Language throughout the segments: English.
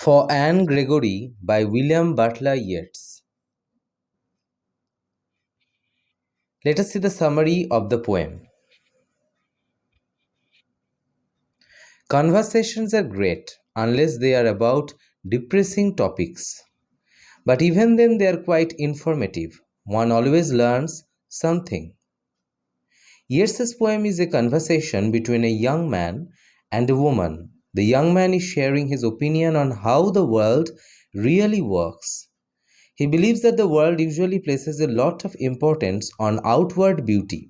For Anne Gregory by William Butler Yeats. Let us see the summary of the poem. Conversations are great unless they are about depressing topics. But even then, they are quite informative. One always learns something. Yeats's poem is a conversation between a young man and a woman. The young man is sharing his opinion on how the world really works. He believes that the world usually places a lot of importance on outward beauty.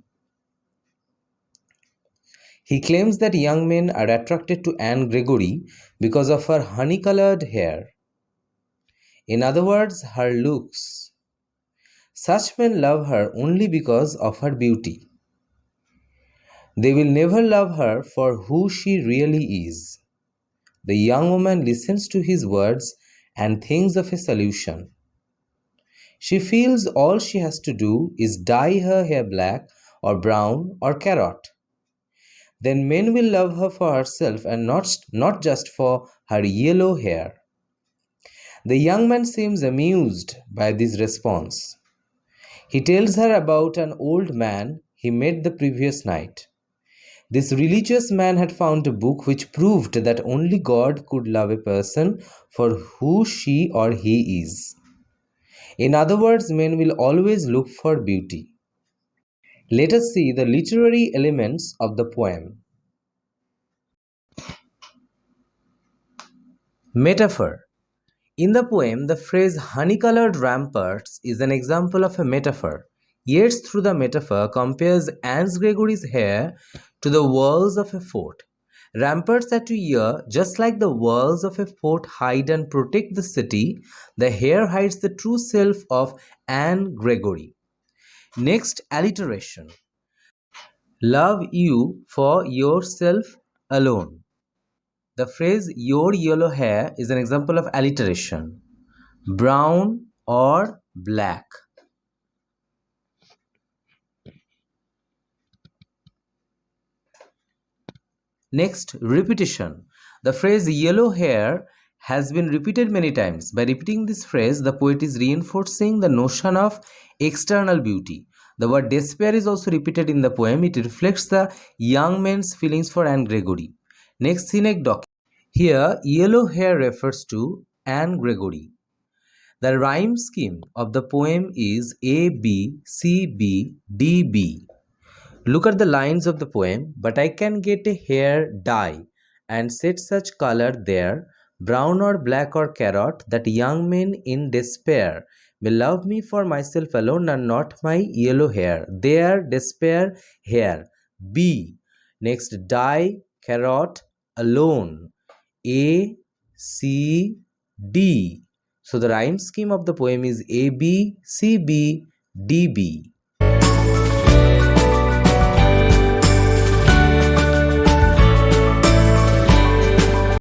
He claims that young men are attracted to Anne Gregory because of her honey-colored hair. In other words, her looks. Such men love her only because of her beauty. They will never love her for who she really is. The young woman listens to his words and thinks of a solution. She feels all she has to do is dye her hair black or brown or carrot. Then men will love her for herself and not just for her yellow hair. The young man seems amused by this response. He tells her about an old man he met the previous night. This religious man had found a book which proved that only God could love a person for who she or he is. In other words, men will always look for beauty. Let us see the literary elements of the poem. Metaphor. In the poem, the phrase honey-colored ramparts is an example of a metaphor. Yeats, through the metaphor, compares Anne Gregory's hair to the walls of a fort. Ramparts are to ear just like the walls of a fort hide and protect the city. The hair hides the true self of Anne Gregory. Next, alliteration. Love you for yourself alone. The phrase your yellow hair is an example of alliteration. Brown or black. Next, repetition. The phrase yellow hair has been repeated many times. By repeating this phrase, the poet is reinforcing the notion of external beauty. The word despair is also repeated in the poem. It reflects the young man's feelings for Anne Gregory. Next, synecdoche. Here, yellow hair refers to Anne Gregory. The rhyme scheme of the poem is A, B, C, B, D, B. Look at the lines of the poem. But I can get a hair dye and set such color there, brown or black or carrot, that young men in despair may love me for myself alone and not my yellow hair. There, despair, hair. B. Next, dye, carrot, alone. A, C, D. So the rhyme scheme of the poem is A, B, C, B, D, B.